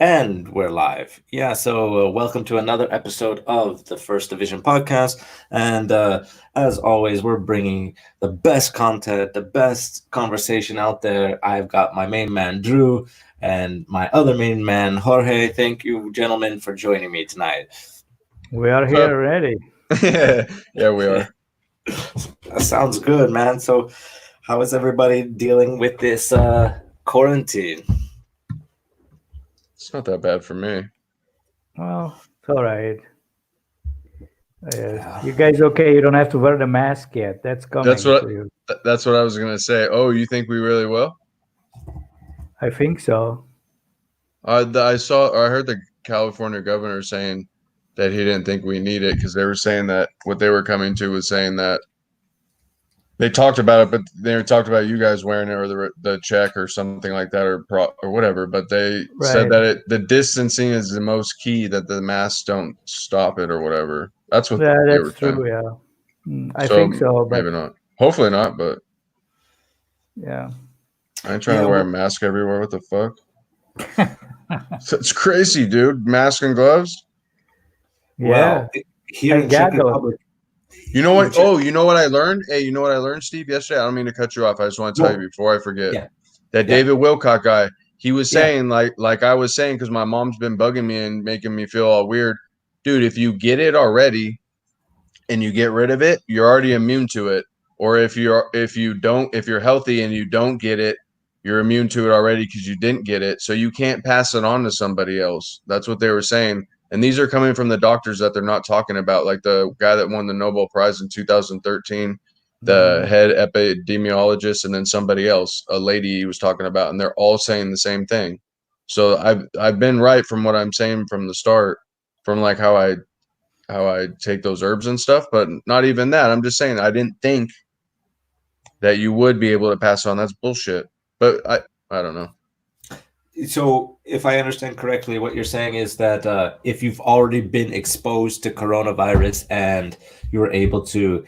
And we're live. Yeah, so welcome to another episode of the First Division podcast. And as always, we're bringing the best content, the best conversation out there. I've got my main man, Drew, and my other main man, Jorge. Thank you, gentlemen, for joining me tonight. We are So, here ready. yeah, we are. That sounds good, man. So, how is everybody dealing with this quarantine? It's not that bad for me. Well, it's all right. Yeah. You guys okay? You don't have to wear the mask yet. That's That's coming what to you. that's what I was gonna say. Oh, you think we really will? I think so. I heard the California governor saying that he didn't think we need it because they were saying that what they were coming to was saying that they talked about it, but they talked about you guys wearing it or the check or something like that or whatever. But they said Right. that the distancing is the most key, that the masks don't stop it or whatever. That's what Yeah, they that's were saying. true. Yeah. I So think so, but maybe not. Hopefully not, but yeah. I ain't trying Yeah, to wear a well, mask everywhere. What the fuck? It's crazy, dude. Mask and gloves. Yeah. here in And Czech goggles. Republic, You know in what? Czech, Oh, you know what I learned? Hey, you know what I learned, Steve, yesterday? I don't mean to cut you off. I just want to tell you well, before I forget. yeah, That yeah, David Wilcock guy, he was yeah, saying like I was saying, because my mom's been bugging me and making me feel all weird. Dude, if you get it already and you get rid of it, you're already immune to it. Or if you're healthy and you don't get it, you're immune to it already because you didn't get it. So you can't pass it on to somebody else. That's what they were saying. And these are coming from the doctors that they're not talking about, like the guy that won the Nobel Prize in 2013, the mhm. head epidemiologist, and then somebody else, a lady he was talking about, and they're all saying the same thing. So I've been right from what I'm saying from the start, from like how I take those herbs and stuff, but not even that. I'm just saying I didn't think that you would be able to pass on. That's bullshit. But I don't know. So, if I understand correctly, what you're saying is that if you've already been exposed to coronavirus and you're able to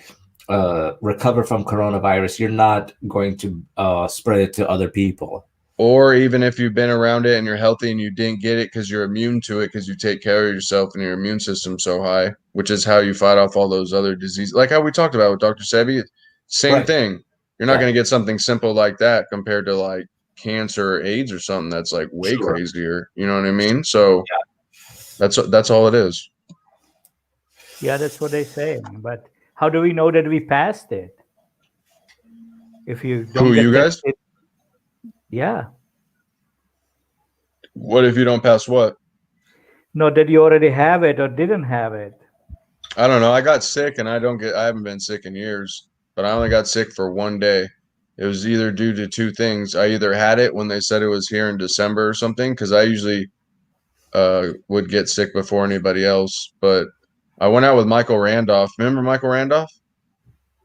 recover from coronavirus, you're not going to spread it to other people. Or even if you've been around it and you're healthy and you didn't get it because you're immune to it because you take care of yourself and your immune system's so high, which is how you fight off all those other diseases. Like how we talked about with Dr. Sebi, same Right. thing. You're not Yeah. going to get something simple like that compared to like cancer or AIDS or something that's like way Sure. crazier. You know what I mean? So Yeah. that's all it is. Yeah, that's what they say. But how do we know that we passed it? If you don't Who, get you guys? tested, yeah. What if you don't pass what? No, that you already have it or didn't have it. I don't know. I got sick and I haven't been sick in years, but I only got sick for one day. It was either due to two things. I either had it when they said it was here in December or something, because I usually would get sick before anybody else. But I went out with Michael Randolph. Remember Michael Randolph?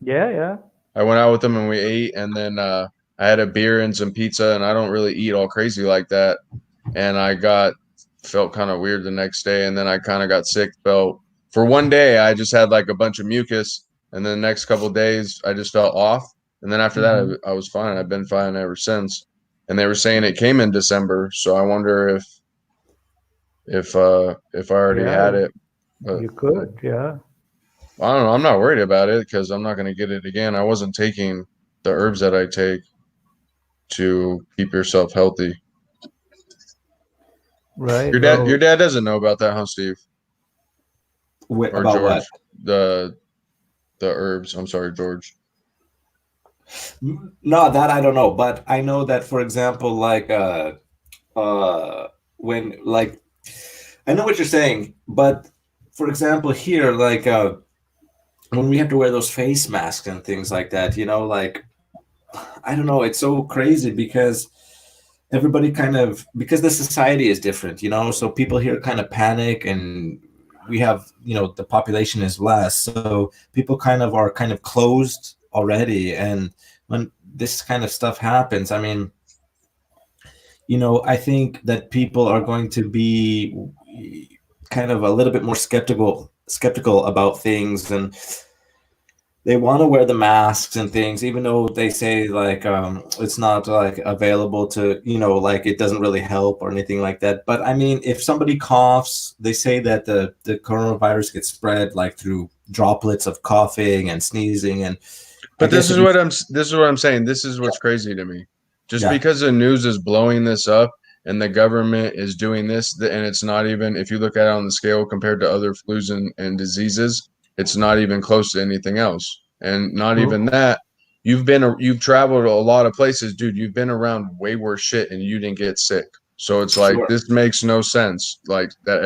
Yeah, yeah. I went out with him and we ate, and then I had a beer and some pizza, and I don't really eat all crazy like that. And I got felt kind of weird the next day, and then I kind of got sick. Felt for one day I just had like a bunch of mucus, and then the next couple of days I just felt off, and then after Hmm. that I was fine. I've been fine ever since. And they were saying it came in December, so I wonder if I already Yeah, had it. But you could. Yeah. I don't know. I'm not worried about it because I'm not going to get it again. I wasn't taking the herbs that I take to keep yourself healthy. Right. Your Well, dad doesn't know about that, huh, Steve or About what? George? The the herbs. I'm sorry, George. No, that I don't know, but I know that, for example, like uh, when like I know what you're saying, but for example, here, like when we have to wear those face masks and things like that, like I don't know, it's so crazy because everybody kind of because the society is different, so people here kind of panic and we have, the population is less, so people kind of are kind of closed already, and when this kind of stuff happens, I mean, I think that people are going to be kind of a little bit more skeptical about things, and they want to wear the masks and things, even though they say like it's not like available to, like it doesn't really help or anything like that. But I mean, if somebody coughs, they say that the coronavirus gets spread like through droplets of coughing and sneezing, and I But guess this is what I'm saying. This is what's crazy to me. Just yeah, because the news is blowing this up and the government is doing this, and it's not even, if you look at it on the scale compared to other flus and diseases, it's not even close to anything else. And not even True. that, you've traveled to a lot of places, dude. You've been around way worse shit and you didn't get sick. So it's like sure. this makes no sense. Like that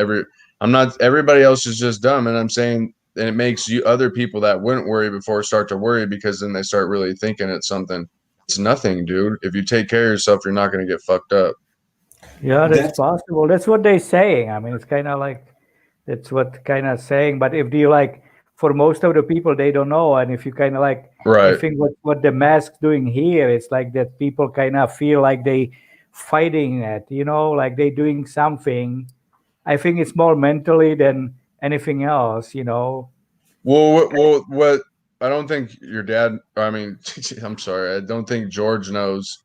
I'm not, everybody else is just dumb, and I'm saying, and it makes you, other people that wouldn't worry before, start to worry, because then they start really thinking it's something. It's nothing, dude. If you take care of yourself, you're not going to get fucked up. Yeah, that's That's possible. That's what they're saying. I mean, it's kind of like that's what kind of saying. But if you like, for most of the people, they don't know. And if you kind of like, I Right. think what the mask doing here, it's like that people kind of feel like they fighting it. Like they doing something. I think it's more mentally than anything else. What I don't think your dad, I mean, I'm sorry, I don't think George knows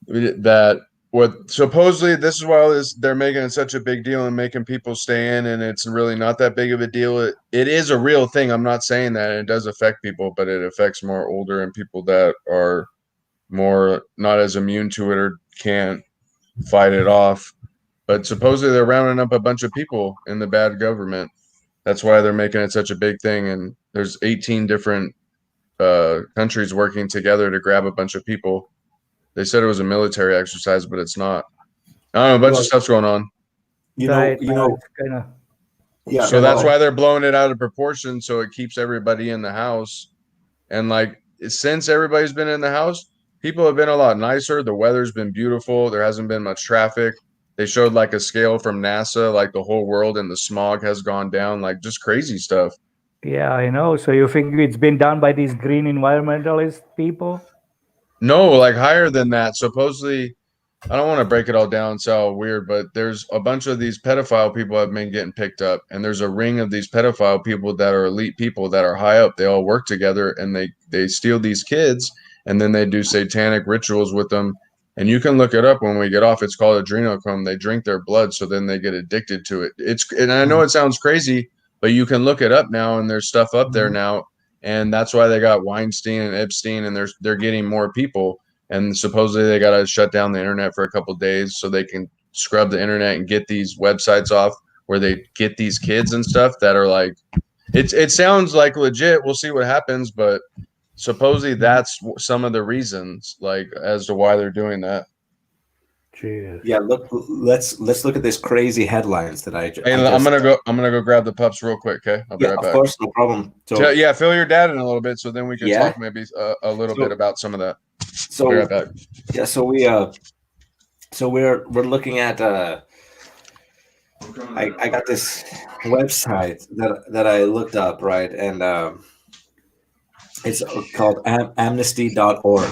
that what supposedly, this is why they're making it such a big deal and making people stay in, and it's really not that big of a deal. It is a real thing. I'm not saying that it does affect people, but it affects more older and people that are more not as immune to it or can't fight it off. But supposedly they're rounding up a bunch of people in the bad government. That's why they're making it such a big thing. And there's 18 different countries working together to grab a bunch of people. They said it was a military exercise, but it's not. I don't know, a bunch of well, stuff's going on. Right. you know, It's kind of yeah. So go that's Well, ahead. why they're blowing it out of proportion, so it keeps everybody in the house. And like, since everybody's been in the house, people have been a lot nicer. The weather's been beautiful. There hasn't been much traffic. They showed like a scale from NASA, like the whole world and the smog has gone down, like just crazy stuff. Yeah, I know. So you think it's been done by these green environmentalist people? No, like higher than that. Supposedly, I don't want to break it all down, sound weird, but there's a bunch of these pedophile people have been getting picked up, and there's a ring of these pedophile people that are elite people that are high up. They all work together, and they steal these kids, and then they do satanic rituals with them. And you can look it up when we get off. It's called adrenochrome. They drink their blood, so then they get addicted to it. And I know Mhm. it sounds crazy, but you can look it up now, and there's stuff up there Mhm. now, and that's why they got Weinstein and Epstein, and they're getting more people, and supposedly they got to shut down the internet for a couple of days so they can scrub the internet and get these websites off where they get these kids and stuff that are like, it sounds like legit. We'll see what happens, but supposedly Mhm. that's some of the reasons, like, as to why they're doing that. Jeez. yeah. Look, let's look at this crazy headlines that Hey, I just. I'm gonna go grab the pups real quick. Okay, I'll be Yeah, right of back. course, no problem. So Yeah, fill your dad in a little bit so then we can yeah, talk maybe a little bit so about some of that. I'll be right so back. yeah, so we're looking at I got this website that I looked up, right, and it's called amnesty.org,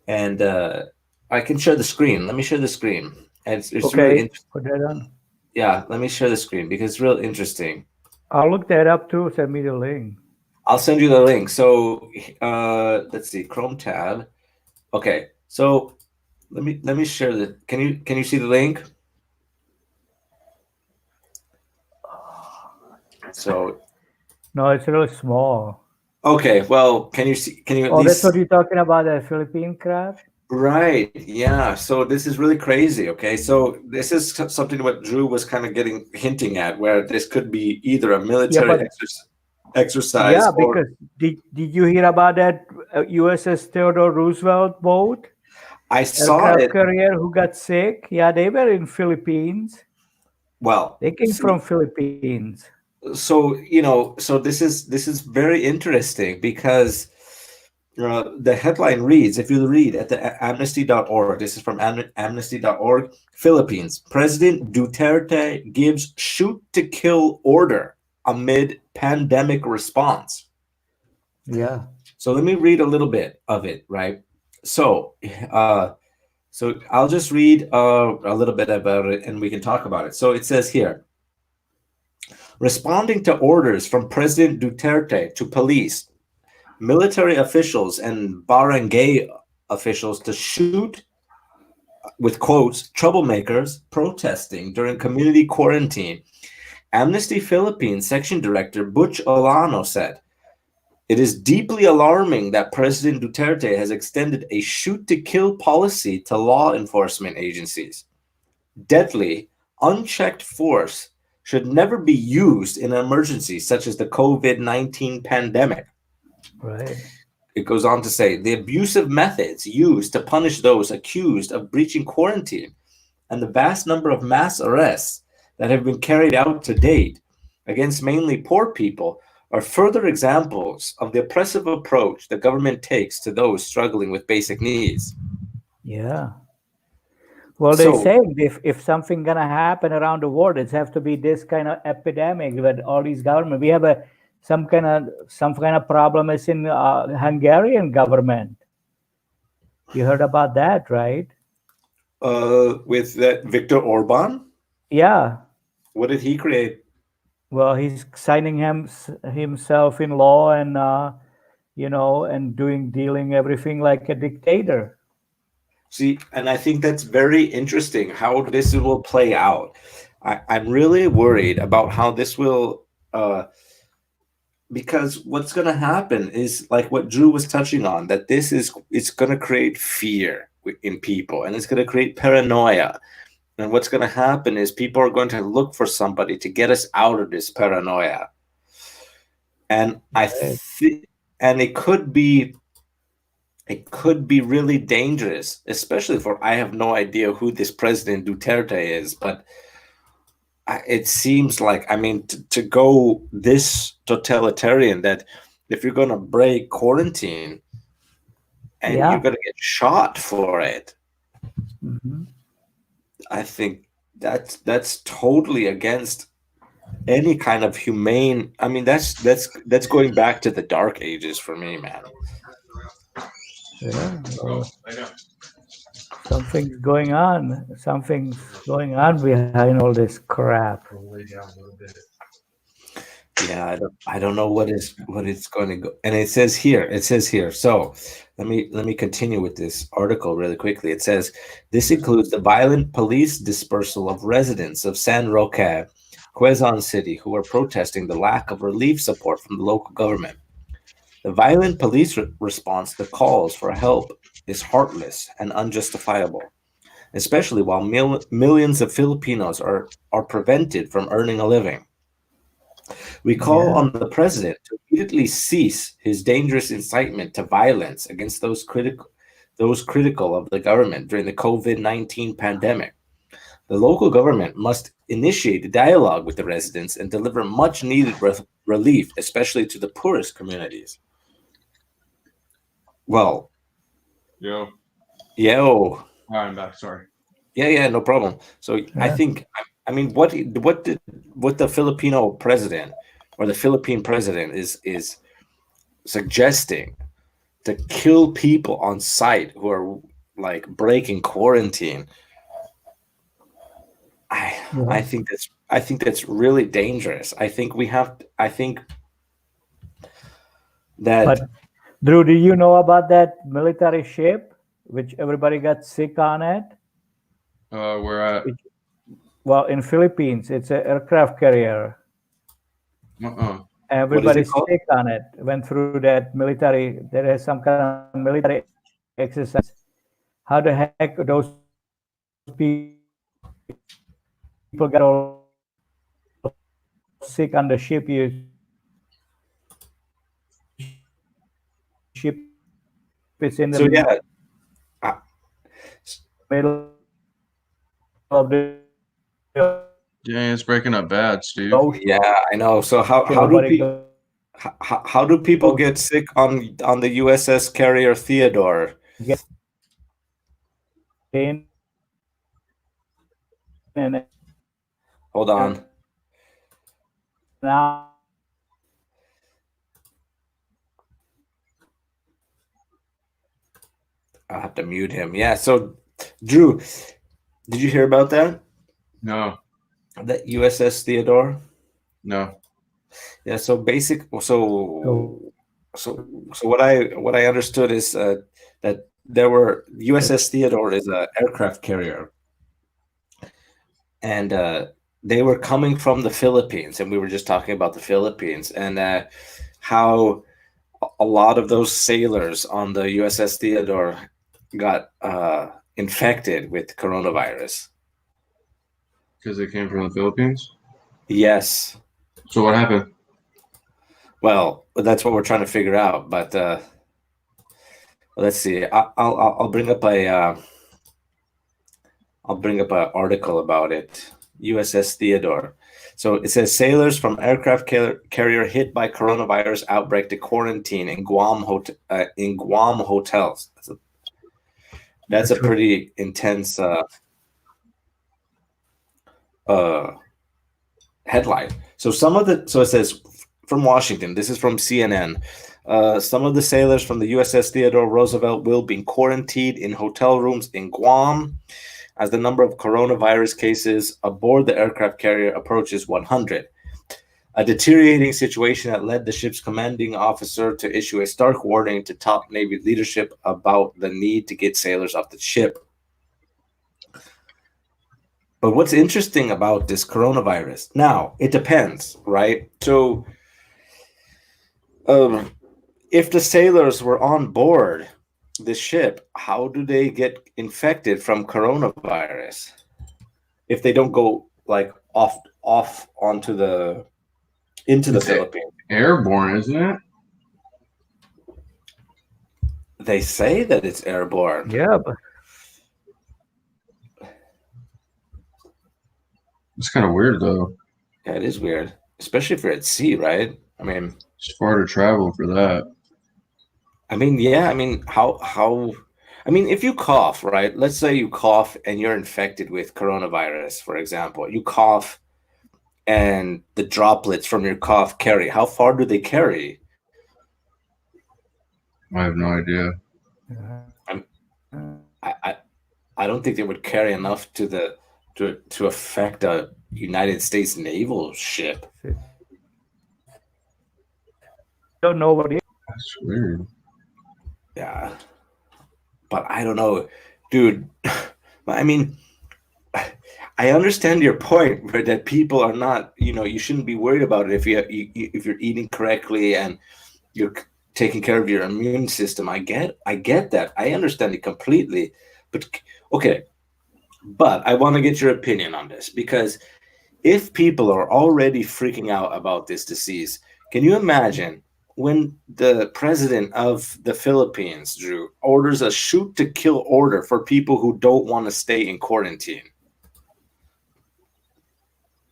and I can share the screen. Let me share the screen. And it's really Okay, interesting. put that on. Yeah, let me share the screen because it's real interesting. I'll look that up too. Send me the link. I'll send you the link. So let's see, Chrome tab. Okay, so let me share the. Can you see the link? So No, it's really small. okay, well, can you see? Can you at Oh, that's what least? you're talking about, that Philippine crap? Right. Yeah. So this is really crazy. Okay. So this is something what Drew was kind of getting hinting at, where this could be either a Yeah, military but exercise yeah, or because did you hear about that USS Theodore Roosevelt boat, I saw aircraft it. carrier who got sick? Yeah, they were in Philippines. Well, They came from Philippines. so this is very interesting because the headline reads, if you read at the amnesty.org, this is from amnesty.org, Philippines, President Duterte gives shoot to kill order amid pandemic response. Yeah. So let me read a little bit of it, right? So, so I'll just read a little bit about it and we can talk about it. So it says here, Responding to orders from President Duterte to police, military officials, and barangay officials to shoot, with quotes, troublemakers protesting during community quarantine, Amnesty Philippines Section Director Butch Olano said, "It is deeply alarming that President Duterte has extended a shoot-to-kill policy to law enforcement agencies. Deadly, unchecked force should never be used in an emergency such as the COVID-19 pandemic." Right. It goes on to say, "The abusive methods used to punish those accused of breaching quarantine and the vast number of mass arrests that have been carried out to date against mainly poor people are further examples of the oppressive approach the government takes to those struggling with basic needs." Yeah. Well, they So, say if something gonna happen around the world, it have to be this kind of epidemic with all these government. We have some kind of problem is in Hungarian government. You heard about that, right? with that Viktor Orban, Yeah. what did he create? Well, he's signing himself in law and and dealing everything like a dictator. See, and I think that's very interesting how this will play out. I'm really worried about how this will, because what's going to happen is like what Drew was touching on, that it's going to create fear in people, and it's going to create paranoia. And what's going to happen is people are going to look for somebody to get us out of this paranoia. And and it could be really dangerous, especially for, I have no idea who this President Duterte is, but it seems like, I mean, to go this totalitarian, that if you're going to break quarantine and Yeah. you're going to get shot for it, hmm I think that's totally against any kind of humane. I mean, that's going back to the dark ages for me, man. Yeah. Well, something's going on. Something's going on behind all this crap. Yeah, I don't know what it's going to go. And it says here. So let me continue with this article really quickly. It says this includes the violent police dispersal of residents of San Roque, Quezon City, who are protesting the lack of relief support from the local government. The violent police response to calls for help is heartless and unjustifiable, especially while millions of Filipinos are prevented from earning a living. We call on the president to immediately cease his dangerous incitement to violence against those critical of the government during the COVID-19 pandemic. The local government must initiate a dialogue with the residents and deliver much needed relief, especially to the poorest communities. Well, Yo. Hi, I'm back. Sorry. Yeah, no problem. So I think, I mean, what the Filipino president or the Philippine president is suggesting, to kill people on site who are like breaking quarantine. I think that's really dangerous. I think that. But Drew, do you know about that military ship which everybody got sick on it? Where at? Well, in Philippines, it's an aircraft carrier. Everybody's sick on it. Went through that military. There is some kind of military exercise. How the heck those people got all sick on the ship? Ship is in the middle of the. Yeah, it's breaking up bad, Steve. Yeah, I know. So how do people get sick on the USS carrier Theodore? Hold on. Now I'll have to mute him. Yeah. So, Drew, did you hear about that? No. That USS Theodore? No. Yeah. So what I understood is that there were USS Theodore is an aircraft carrier, and they were coming from the Philippines, and we were just talking about the Philippines and how a lot of those sailors on the USS Theodore got infected with coronavirus. Because they came from the Philippines. Yes. So what happened? Well, that's what we're trying to figure out. But let's see. I'll bring up an article about it. USS Theodore. So it says sailors from aircraft carrier hit by coronavirus outbreak to quarantine in Guam hotels. That's a pretty intense headline. So it says from Washington. This is from CNN. Some of the sailors from the USS Theodore Roosevelt will be quarantined in hotel rooms in Guam as the number of coronavirus cases aboard the aircraft carrier approaches 100. A deteriorating situation that led the ship's commanding officer to issue a stark warning to top Navy leadership about the need to get sailors off the ship. But what's interesting about this coronavirus, now, it depends, right? So if the sailors were on board the ship, how do they get infected from coronavirus if they don't go like off into the Philippines? Airborne, isn't it? They say that it's airborne. Yeah, but It's kind of weird though. Yeah, it is weird, especially if you're at sea, right? I mean, It's far to travel for that. yeah. I mean, how? I mean, if you cough, right? Let's say you cough and you're infected with coronavirus, for example. You cough, and the droplets from your cough carry. How far do they carry? I have no idea. I don't think they would carry enough to affect a United States naval ship. don't know what it is. That's weird. Yeah, but I don't know, dude. I mean, I understand your point, but that people are not, you shouldn't be worried about it if if you're eating correctly and you're taking care of your immune system. I get that. I understand it completely. But okay, but I want to get your opinion on this, because if people are already freaking out about this disease, can you imagine when the president of the Philippines, Drew, orders a shoot to kill order for people who don't want to stay in quarantine?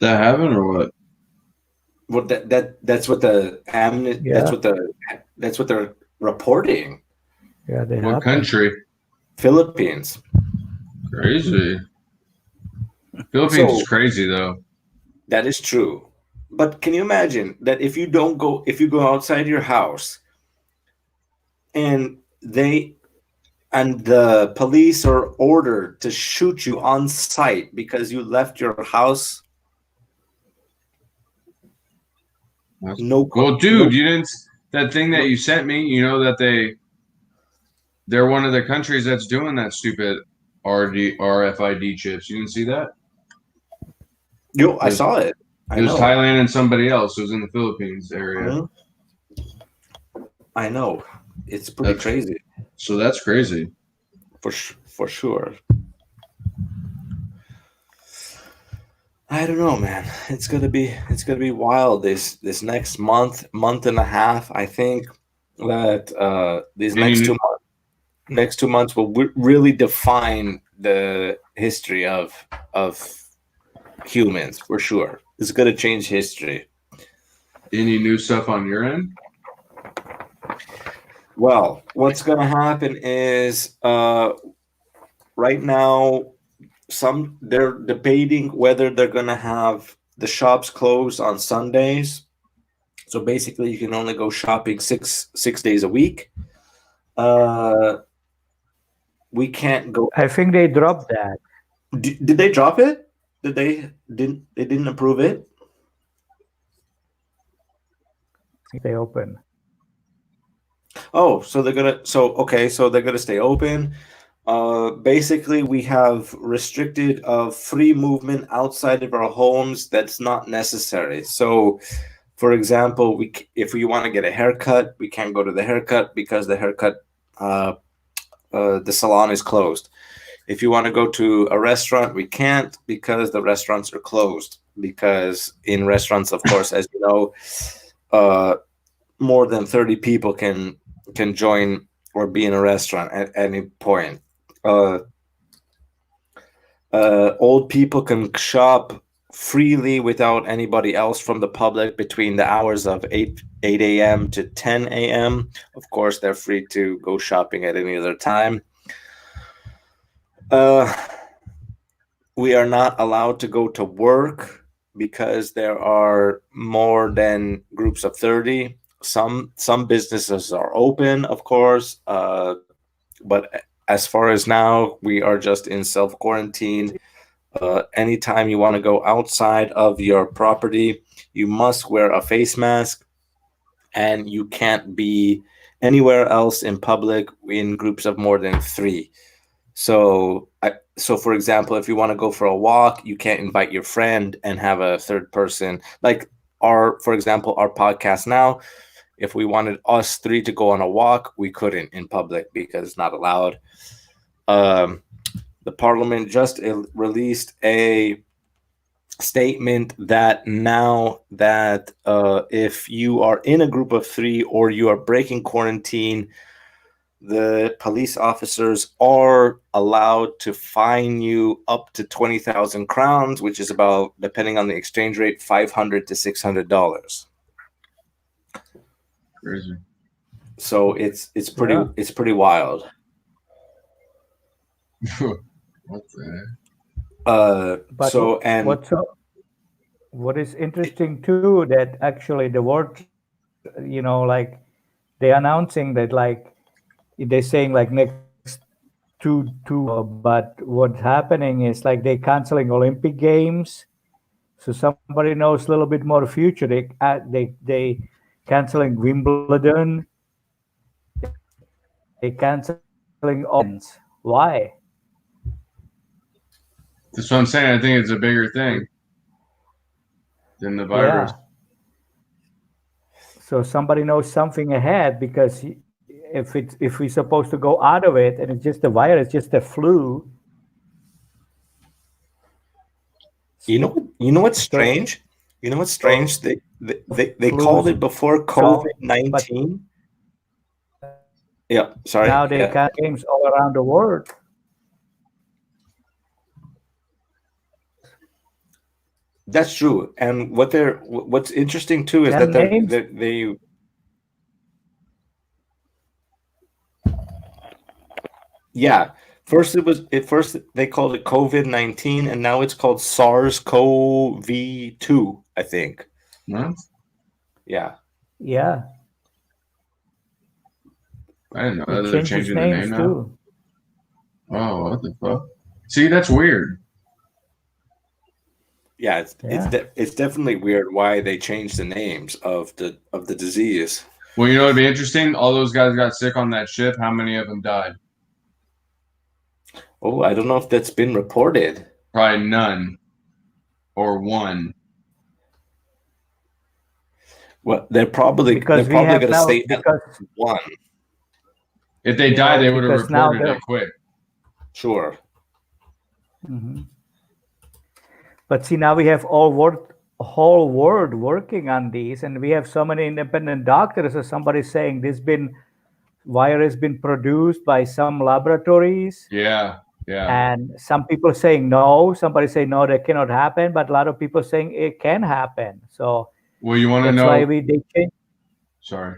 That happened or what? Well, that's what that's what they're reporting. Yeah, they What have. country? Philippines. Crazy. Philippines is crazy though. That is true. But can you imagine that if you go outside your house and the police are ordered to shoot you on sight because you left your house? Well, dude, you didn't. That thing that you sent me, you know that they're one of the countries that's doing that stupid RFID chips. You didn't see that? I saw it. It was Thailand and somebody else. It was in the Philippines area. Mm-hmm. I know. It's pretty crazy. So that's crazy. For sure. I don't know, man. It's gonna be wild this next month and a half. I think that these next 2 months will really define the history of humans, for sure. It's gonna change history. Any new stuff on your end? Well, what's gonna happen is right now they're debating whether they're gonna have the shops closed on Sundays. So basically, you can only go shopping six days a week. We can't go. I think they dropped that. Did they drop it? They didn't approve it? stay open. Oh, so they're gonna so they're gonna stay open. Basically, we have restricted free movement outside of our homes. That's not necessary. So, for example, if we want to get a haircut, we can't go to the haircut because the salon is closed. If you want to go to a restaurant, we can't because the restaurants are closed. Because in restaurants, of course, as you know, more than 30 people can join or be in a restaurant at any point. Old people can shop freely without anybody else from the public between the hours of 8 a.m. to 10 a.m. Of course, they're free to go shopping at any other time. We are not allowed to go to work because there are more than groups of 30. Some businesses are open, of course, but as far as now, we are just in self-quarantine. Anytime you want to go outside of your property, you must wear a face mask, and you can't be anywhere else in public in groups of more than 3. So, for example, if you want to go for a walk, you can't invite your friend and have a third person. Like for example, our podcast now, if we wanted us 3 to go on a walk, we couldn't in public because it's not allowed. The parliament just released a statement that now that if you are in a group of 3 or you are breaking quarantine, the police officers are allowed to fine you up to 20,000 crowns, which is about, depending on the exchange rate, $500 to $600. Crazy. So it's pretty wild. What the heck? But what is interesting too, that actually the word, like they're announcing that, like they're saying like next two, but what's happening is like they canceling Olympic Games. So somebody knows a little bit more future. They canceling Wimbledon. They canceling Owens. Why? That's what I'm saying. I think it's a bigger thing than the virus. Yeah. So somebody knows something ahead, because if we're supposed to go out of it and it's just a virus, just a flu. You know what's strange? You know what's strange? They called it before COVID-19. Yeah, sorry. Now they can games all around the world. That's true. And what's interesting too is that they yeah. First they called it COVID-19, and now it's called SARS-CoV-2, I think. What? Yeah. Yeah. I didn't know It they're changes changing the names name now. too. Oh, what the fuck? See, that's weird. Yeah, it's definitely weird why they changed the names of the disease. Well, you know what'd be interesting? All those guys got sick on that ship. How many of them died? Oh, I don't know if that's been reported. Probably none, or one. Well, they're probably going to say one. If they die, they would have reported it quick. Sure. Mm-hmm. But see, now we have whole world working on these, and we have so many independent doctors. Or somebody saying this virus been produced by some laboratories. Yeah. And some people saying no. Somebody say no, that cannot happen. But a lot of people saying it can happen. So, well, you want to know? That's why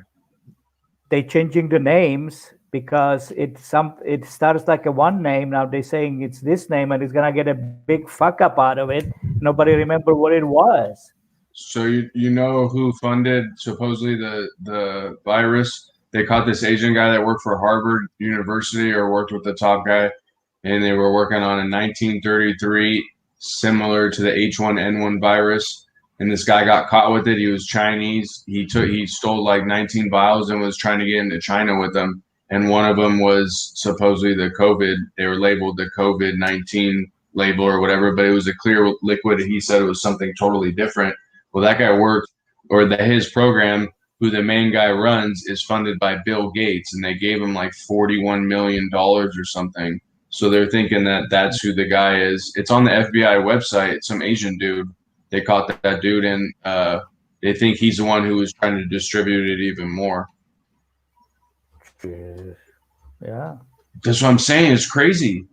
they changing the names, because it starts like a one name. Now they're saying it's this name, and it's gonna get a big fuck up out of it. Nobody remember what it was. So you know who funded supposedly the virus? They caught this Asian guy that worked for Harvard University, or worked with the top guy, and they were working on a 1933 similar to the H1N1 virus. and this guy got caught with it. He was Chinese. He stole like 19 vials and was trying to get into China with them. And one of them was supposedly the COVID. They were labeled the COVID-19 label or whatever, but it was a clear liquid. He said it was something totally different. Well, that guy worked, or his program, who the main guy runs, is funded by Bill Gates, and they gave him like $41 million or something. So they're thinking that that's who the guy is. It's on the FBI website. Some Asian dude. They caught that dude, and they think he's the one who was trying to distribute it even more. Yeah. That's what I'm saying. It's crazy.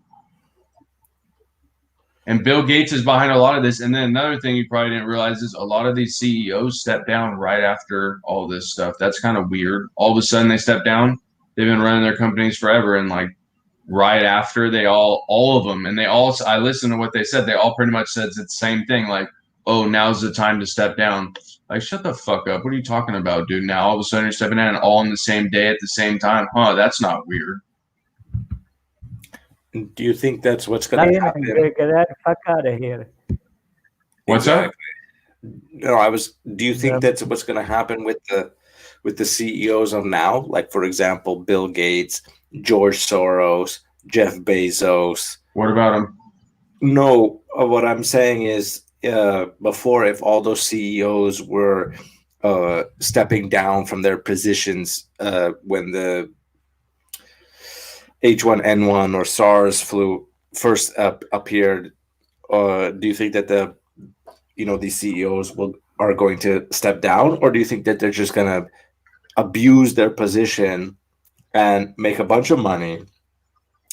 And Bill Gates is behind a lot of this. And then another thing you probably didn't realize is a lot of these CEOs step down right after all this stuff. That's kind of weird. All of a sudden they step down. They've been running their companies forever, and like right after they all of them, and they all, I listened to what they said. They all pretty much said the same thing, like, oh, now's the time to step down. Like, shut the fuck up. What are you talking about, dude? Now all of a sudden you're stepping down all on the same day at the same time. Huh, that's not weird. Do you think that's what's going to happen? Get that fuck out of here. What's that? No, do you think that's what's going to happen with the CEOs of now? Like, for example, Bill Gates, George Soros, Jeff Bezos. What about them? No, what I'm saying is, before, if all those CEOs were stepping down from their positions when the H1N1 or SARS flu first appeared, do you think that these CEOs are going to step down, or do you think that they're just going to abuse their position and make a bunch of money,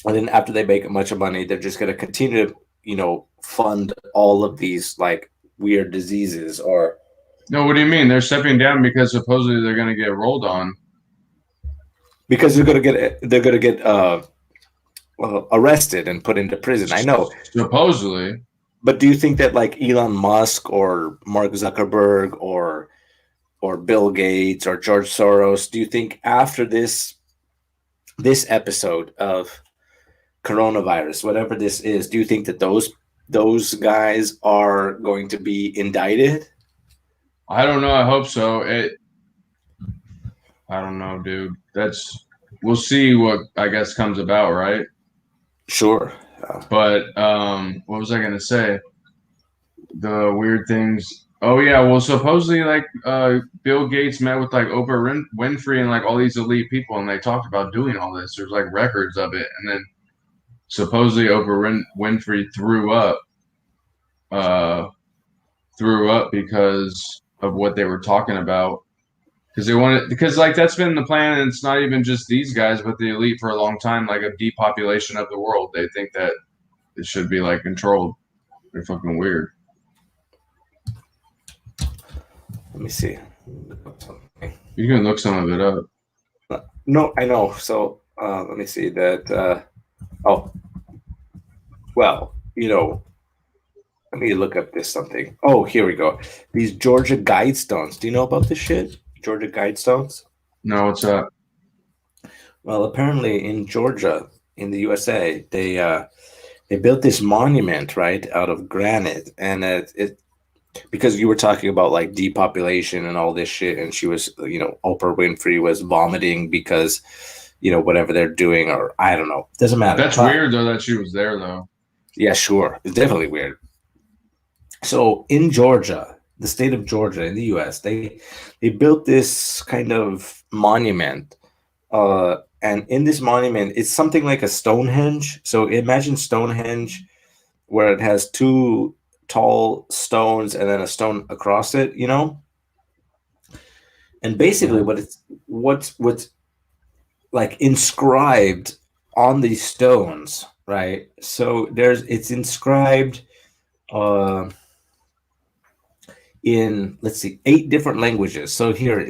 and then after they make a bunch of money, they're just going to continue to fund all of these like weird diseases? Or no, what do you mean? They're stepping down because supposedly they're going to get rolled on. Because they're going to get arrested and put into prison. I know. Supposedly. But do you think that like Elon Musk or Mark Zuckerberg or Bill Gates or George Soros, do you think after this episode of coronavirus, whatever this is, do you think that those guys are going to be indicted? I don't know. I hope so. I don't know, dude. We'll see what I guess comes about, right? Sure. But what was I gonna say? The weird things. Oh yeah, well supposedly like Bill Gates met with like Oprah Winfrey and like all these elite people, and they talked about doing all this. There's like records of it, and then supposedly Oprah Winfrey threw up because of what they were talking about. Because like that's been the plan, and it's not even just these guys, but the elite for a long time, like a depopulation of the world. They think that it should be like controlled. They're fucking weird. Let me see. You can look some of it up. No, I know. So let me see that. Let me look up this something. Oh, here we go. These Georgia Guidestones. Do you know about this shit? Georgia Guidestones? No, what's that? Well, apparently in Georgia, in the USA, they built this monument, right, out of granite, and it because you were talking about like depopulation and all this shit, and she was, Oprah Winfrey was vomiting because, whatever they're doing, or I don't know, doesn't matter. That's weird though that she was there though. Yeah, sure, it's definitely weird. So in Georgia, the state of Georgia in the U.S., they built this kind of monument, and in this monument, it's something like a Stonehenge. So imagine Stonehenge, where it has two tall stones and then a stone across it, And basically, what's like inscribed on these stones, right? So it's inscribed in, let's see, 8 different languages. So here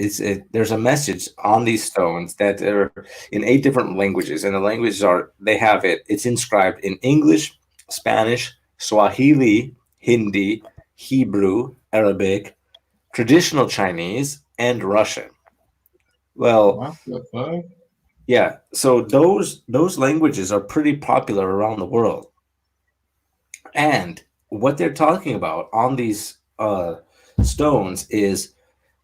there's a message on these stones that are in 8 different languages, and the languages it's inscribed in English, Spanish, Swahili, Hindi, Hebrew, Arabic, traditional Chinese, and Russian. Well, what the fuck? Yeah, so those languages are pretty popular around the world, and what they're talking about on these stones is,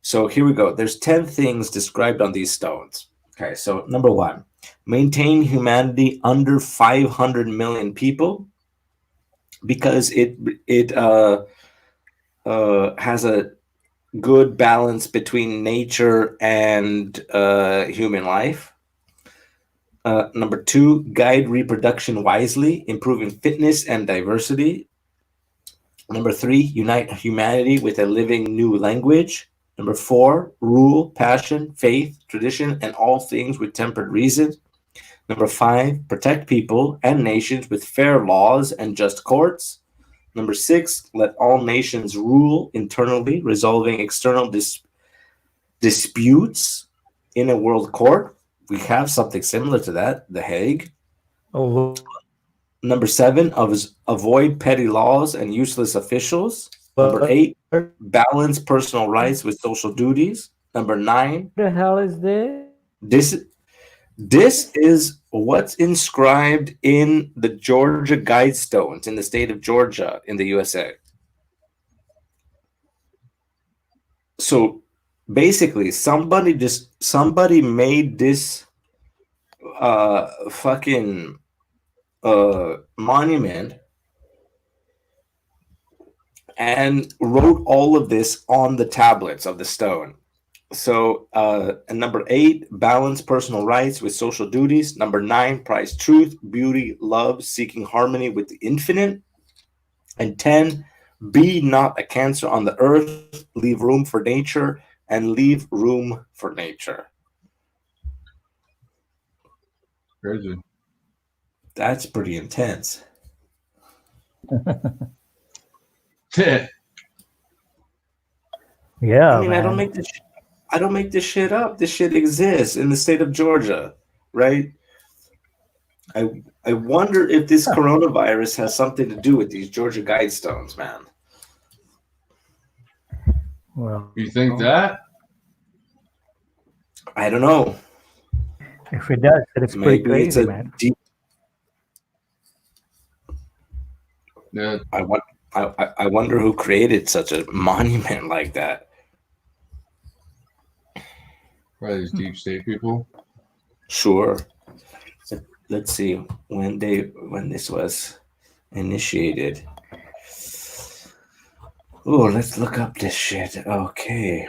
so here we go. There's 10 things described on these stones. Okay, so number one, maintain humanity under 500 million people, because it has a good balance between nature and human life. Number two, guide reproduction wisely, improving fitness and diversity. Number three, unite humanity with a living new language. Number four, rule, passion, faith, tradition, and all things with tempered reason. Number five, protect people and nations with fair laws and just courts. Number six, let all nations rule internally, resolving external disputes in a world court. We have something similar to that, The Hague. Oh, Number seven, avoid petty laws and useless officials. Number eight, balance personal rights with social duties. Number nine, what the hell is this? this is what's inscribed in the Georgia Guidestones in the state of Georgia in the USA. So basically, somebody made this fucking monument and wrote all of this on the tablets of the stone. So, and number eight, balance personal rights with social duties. Number nine, prize truth, beauty, love, seeking harmony with the infinite. And 10, be not a cancer on the earth, leave room for nature, and leave room for nature. Crazy. That's pretty intense. Yeah. Yeah, I mean, man. I don't make this shit up. This shit exists in the state of Georgia, right? I wonder if this coronavirus has something to do with these Georgia Guidestones, man. Well, You think that? I don't know. if it does, then it's pretty Maybe it's crazy, a man. deep. Yeah. I wonder who created such a monument like that. Probably these deep state people. Sure. Let's see when this was initiated. Oh, let's look up this shit. Okay.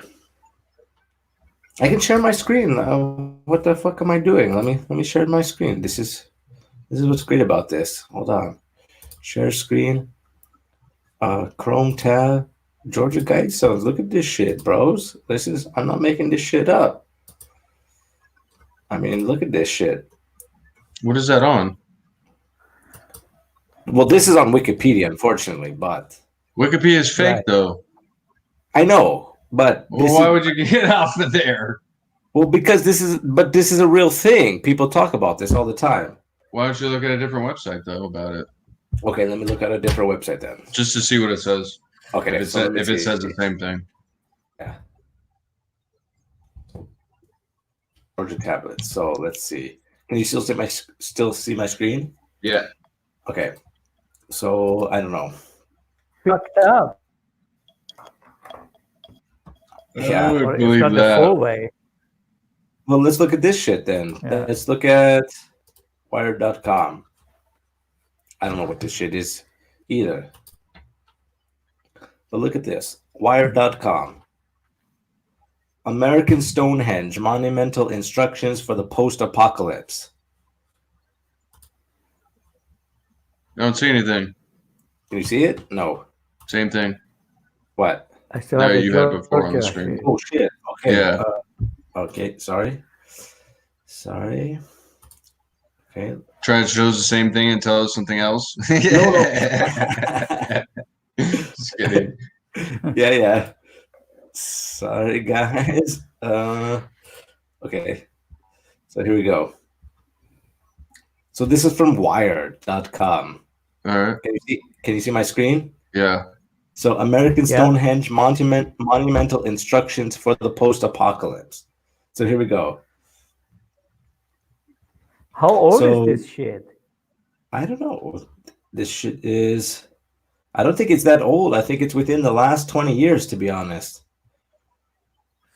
I can share my screen. What the fuck am I doing? Let me share my screen. This is what's great about this. Hold on. Share screen. Chrome tab. Georgia Guidestones. Look at this shit, bros. I'm not making this shit up. I mean, look at this shit. What is that on? Well, this is on Wikipedia, unfortunately, but Wikipedia is fake, Right. though. I know, but Well, why would you get off of there? well, because this is a real thing. People talk about this all the time. Why don't you look at a different website, though, about it? Okay, let me look at a different website then. Just to see what it says. Okay, If it says the same thing. Yeah. Georgia tablets. So let's see. Can you still see my screen? Yeah. Okay. So I don't know. Fucked up. Yeah. I would Or it's believe not the full that. way. Well, let's look at this shit then. Yeah. Let's look at Wired.com. I don't know what this shit is either. But look at this. Wired.com. American Stonehenge, monumental instructions for the post-apocalypse. I don't see anything. Can you see it? No. Same thing. What? I still No, have the you had before on the Georgia screen. shit. Oh shit. Okay. Yeah. Okay. Sorry. Okay. Try to show us the same thing and tell us something else. No. Just kidding. Yeah. Sorry, guys. Okay. So here we go. So this is from Wired.com. All right. Can you see my screen? Yeah. So American Yeah. Stonehenge monumental instructions for the post-apocalypse. So here we go. How old So- is this shit? I don't know. This shit is I don't think it's that old. I think it's within the last 20 years, to be honest.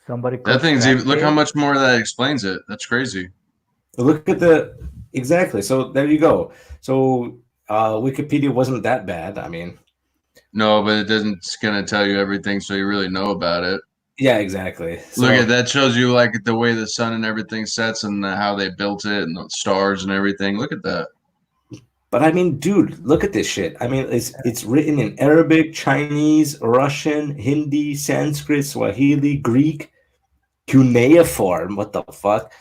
Somebody That called thing's even, look how Crackhead. much more that explains it. That's crazy. Look at exactly. So there you go. So Wikipedia wasn't that bad. I mean, No, but it doesn't. It's gonna tell you everything, so you really know about it. yeah, exactly. Look So, at that. Shows you like the way the sun and everything sets and how they built it and the stars and everything. Look at that. but I mean, dude, look at this shit. I mean, it's written in Arabic, Chinese, Russian, Hindi, Sanskrit, Swahili, Greek, cuneiform. What the fuck?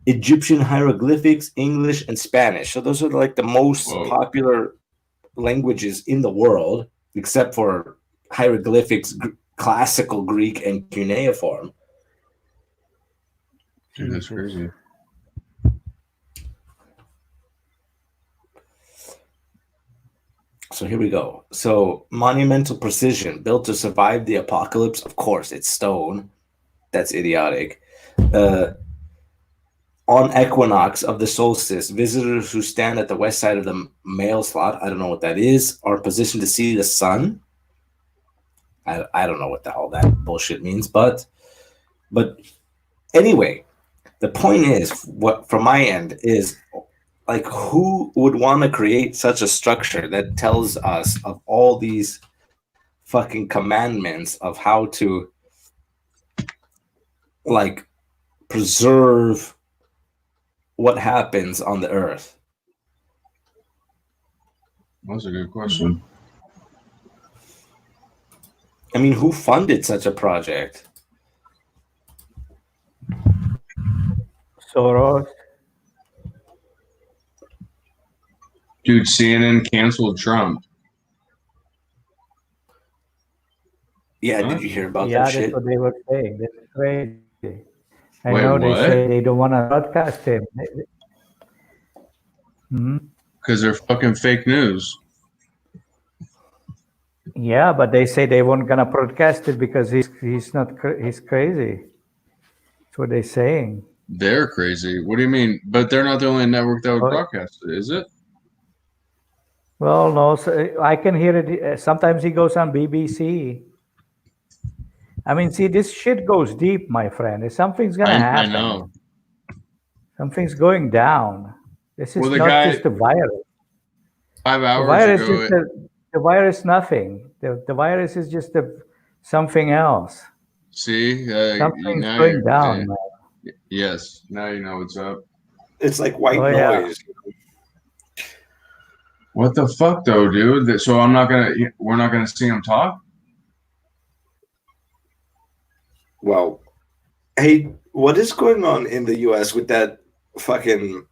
Egyptian hieroglyphics, English, and Spanish. So those are like the most Whoa. popular languages in the world, except for hieroglyphics, classical Greek, and cuneiform. Dude, that's Jesus. crazy. So here we go. So monumental precision, built to survive the apocalypse. Of course, it's stone. That's idiotic. On equinox of the solstice, visitors who stand at the west side of the male slot, I don't know what that is, are positioned to see the sun. I don't know what the hell that bullshit means, but anyway, the point is, what from my end is, like, who would want to create such a structure that tells us of all these fucking commandments of how to, like, preserve what happens on the earth? That's a good question. I mean, who funded such a project? Soros. Dude, CNN canceled Trump. Yeah, Huh? did you hear about Yeah, that that's shit? what they were saying. That's crazy. I Wait, know they what? say they don't want to broadcast him. Because they're fucking fake news. Yeah, but they say they weren't gonna broadcast it because he's not he's crazy. That's what they're saying. They're crazy. What do you mean? But they're not the only network that would What? broadcast it, is it? Well, no, so I can hear it. Sometimes he goes on BBC. I mean, see, this shit goes deep, my friend. Something's gonna I happen. know. Something's going down. This is Well, the not guy just a virus. 5 The hours virus ago, is the virus. Nothing. The virus is just something else. see, Something's now going down, man. yes, now you know what's up. It's like white Oh, yeah. noise. What the fuck, though, dude? So we're not gonna see him talk. Well, hey, what is going on in the US with that fucking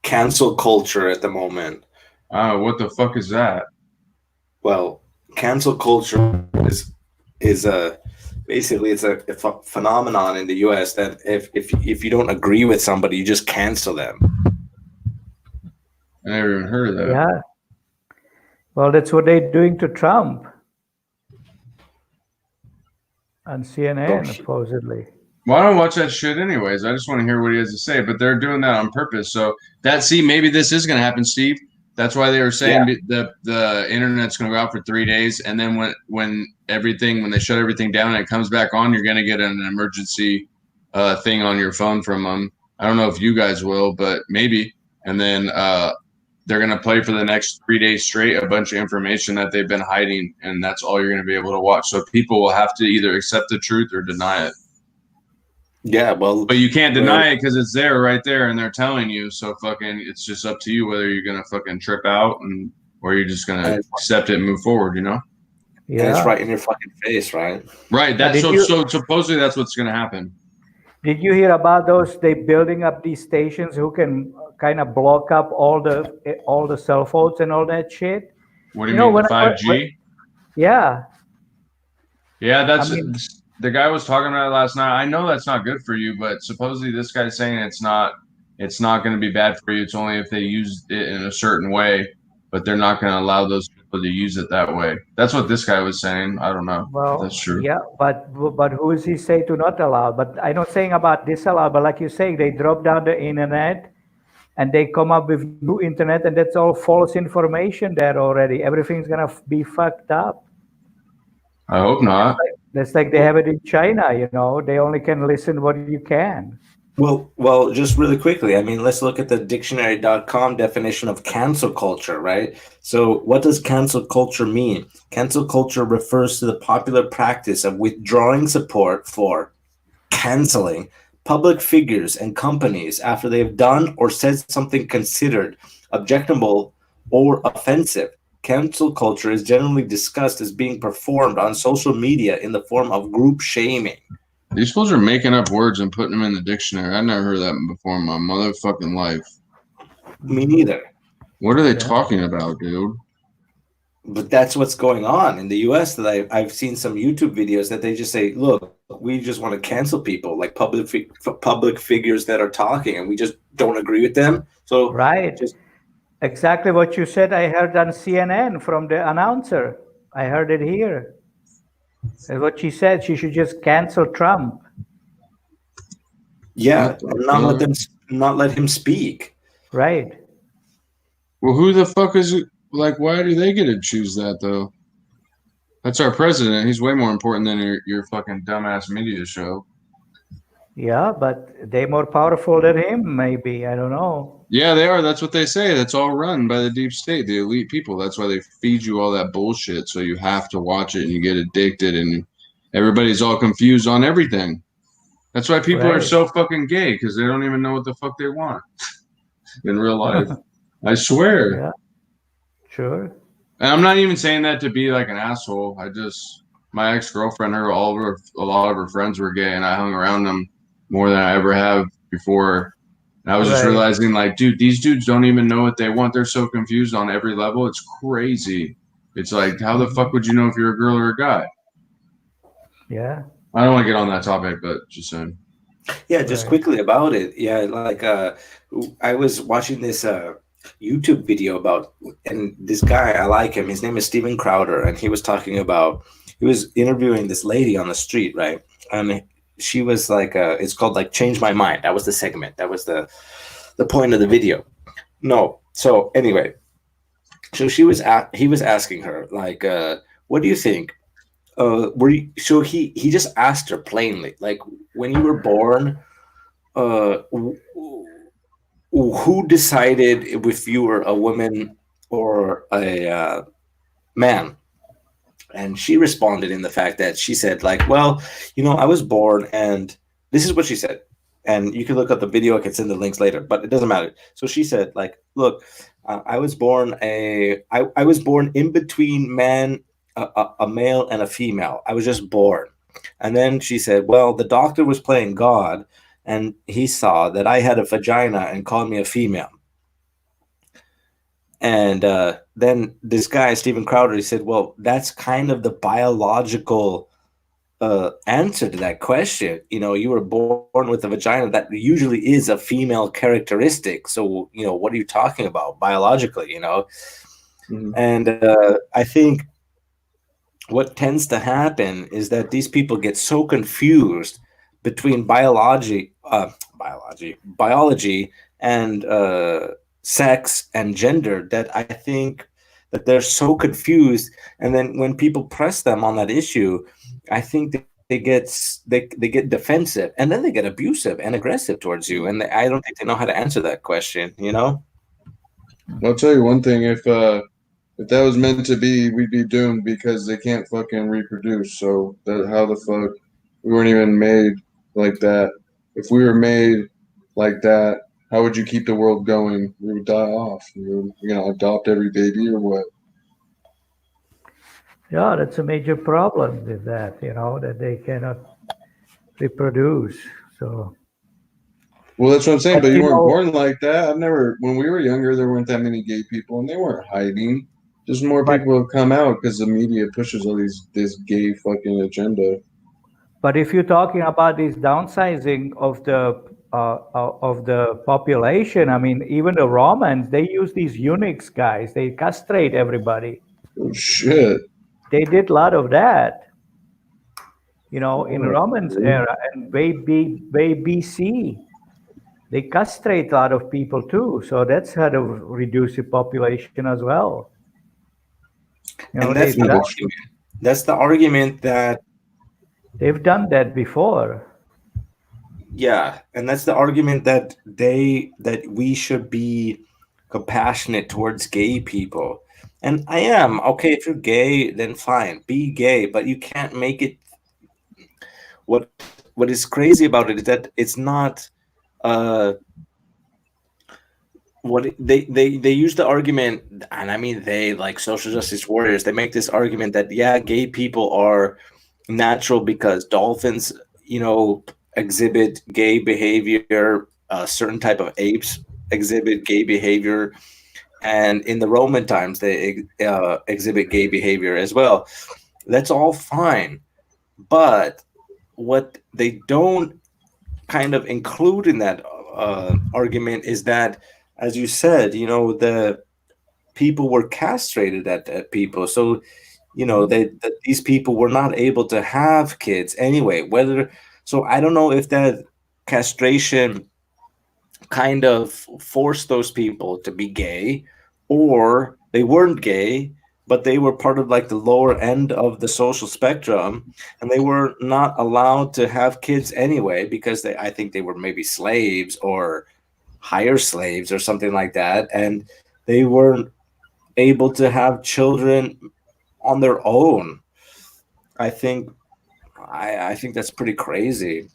cancel culture at the moment? What the fuck is that? Well, cancel culture is a basically it's a phenomenon in the US that if you don't agree with somebody, you just cancel them. I never even heard of that. Yeah. Well, that's what they're doing to Trump on CNN, supposedly. Well, I don't watch that shit anyways. I just want to hear what he has to say. But they're doing that on purpose. So maybe this is going to happen, Steve. That's why they were saying the internet's going to go out for 3 days, and then when they shut everything down and it comes back on, you're going to get an emergency thing on your phone from them. I don't know if you guys will, but maybe. And then they're going to play for the next 3 days straight a bunch of information that they've been hiding, and that's all you're going to be able to watch. So people will have to either accept the truth or deny it. Yeah, well, but you can't deny it because it's there, right there, and they're telling you. So fucking, it's just up to you whether you're gonna fucking trip out or you're just gonna accept it and move forward. You know? Yeah. And it's right in your fucking face, right? Right. That's so supposedly that's what's gonna happen. Did you hear about those? They building up these stations who can kind of block up all the cell phones and all that shit. What do you mean, 5G? Yeah. Yeah, the guy was talking about it last night. I know that's not good for you, but supposedly this guy's saying it's not going to be bad for you. It's only if they use it in a certain way, but they're not going to allow those people to use it that way. That's what this guy was saying. I don't know. Well, if that's true. Yeah, but who is he say to not allow? But I'm not saying about disallow, but like you say, they drop down the internet and they come up with new internet, and that's all false information there already. Everything's gonna be fucked up. I hope not. That's like they have it in China, you know. They only can listen what you can. Well, just really quickly, I mean, let's look at the dictionary.com definition of cancel culture, right? So, what does cancel culture mean? Cancel culture refers to the popular practice of withdrawing support for canceling public figures and companies after they have done or said something considered objectionable or offensive. Cancel culture is generally discussed as being performed on social media in the form of group shaming. These fools are making up words and putting them in the dictionary. I never heard that before in my motherfucking life. Me neither. What are they talking about, dude? But that's what's going on in the US. That I've seen some YouTube videos that they just say, look, we just want to cancel people, like public figures that are talking, and we just don't agree with them. So Right. just Exactly what you said. I heard on CNN from the announcer. I heard it here. And what she said, she should just cancel Trump. yeah, What the and not let fuck? them not let him speak. Right. Well, who the fuck is it? Like, why do they get to choose that, though? That's our president. He's way more important than your fucking dumbass media show. Yeah, but they're more powerful than him, maybe. I don't know. Yeah, they are. That's what they say. That's all run by the deep state, the elite people. That's why they feed you all that bullshit. So you have to watch it and you get addicted and everybody's all confused on everything. That's why people are Right. so fucking gay because they don't even know what the fuck they want in real life. I swear. Yeah. Sure. And I'm not even saying that to be like an asshole. My ex-girlfriend, a lot of her friends were gay and I hung around them more than I ever have before. And I was just Right. realizing, like, dude, these dudes don't even know what they want. They're so confused on every level. It's crazy. It's like, how the fuck would you know if you're a girl or a guy? Yeah. I don't want to get on that topic, but just saying. Yeah, just Right. quickly about it. Yeah, like I was watching this YouTube video about, and this guy, I like him. His name is Steven Crowder, and he was talking about, he was interviewing this lady on the street, right? And she was like, it's called like Change My Mind. That was the segment. That was the point of the video. No. So anyway, so he was asking her like, what do you think? So he just asked her plainly, like, when you were born, who decided if you were a woman or a man? And she responded in the fact that she said, like, well, I was born, and this is what she said. And you can look up the video. I can send the links later, but it doesn't matter. So she said, like, look, I was born I was born in between a male and a female. I was just born. And then she said, well, the doctor was playing God, and he saw that I had a vagina and called me a female. And then this guy, Steven Crowder, he said, well, that's kind of the biological answer to that question. You were born with a vagina. That usually is a female characteristic. So, what are you talking about biologically, Mhm. And I think what tends to happen is that these people get so confused between biology and sex and gender that I think that they're so confused. And then when people press them on that issue, I think they get defensive, and then they get abusive and aggressive towards you. And I don't think they know how to answer that question. I'll tell you one thing: if that was meant to be, we'd be doomed because they can't fucking reproduce. So how the fuck we weren't even made like that? If we were made like that, how would you keep the world going? We would die off. You're gonna adopt every baby or what? Yeah, that's a major problem with that, that they cannot reproduce. So, Well, that's what I'm saying. but But you weren't born like that. When we were younger, there weren't that many gay people, and they weren't hiding. Just more But- people have come out because the media pushes all this gay fucking agenda. But if you're talking about this downsizing of the population, I mean, even the Romans, they use these eunuchs, guys. They castrate everybody. Oh shit! They did a lot of that, in Romans era and way BC. they castrate a lot of people too. So that's how to reduce the population as well. You know, And that's the argument that they've done that before. yeah, and that's the argument that we should be compassionate towards gay people. And I am okay if you're gay, then fine, be gay, but you can't make it. What is crazy about it is that it's not. What they use the argument, and I mean they like social justice warriors. They make this argument that yeah, gay people are natural because dolphins, exhibit gay behavior. A certain type of apes exhibit gay behavior, and in the Roman times they exhibit gay behavior as well. That's all fine, but what they don't kind of include in that argument is that, as you said, the people were castrated at people, so that these people were not able to have kids anyway. So I don't know if that castration kind of forced those people to be gay, or they weren't gay, but they were part of like the lower end of the social spectrum, and they were not allowed to have kids anyway because I think they were maybe slaves or hire slaves or something like that, and they weren't able to have children on their own. I think I think that's pretty crazy,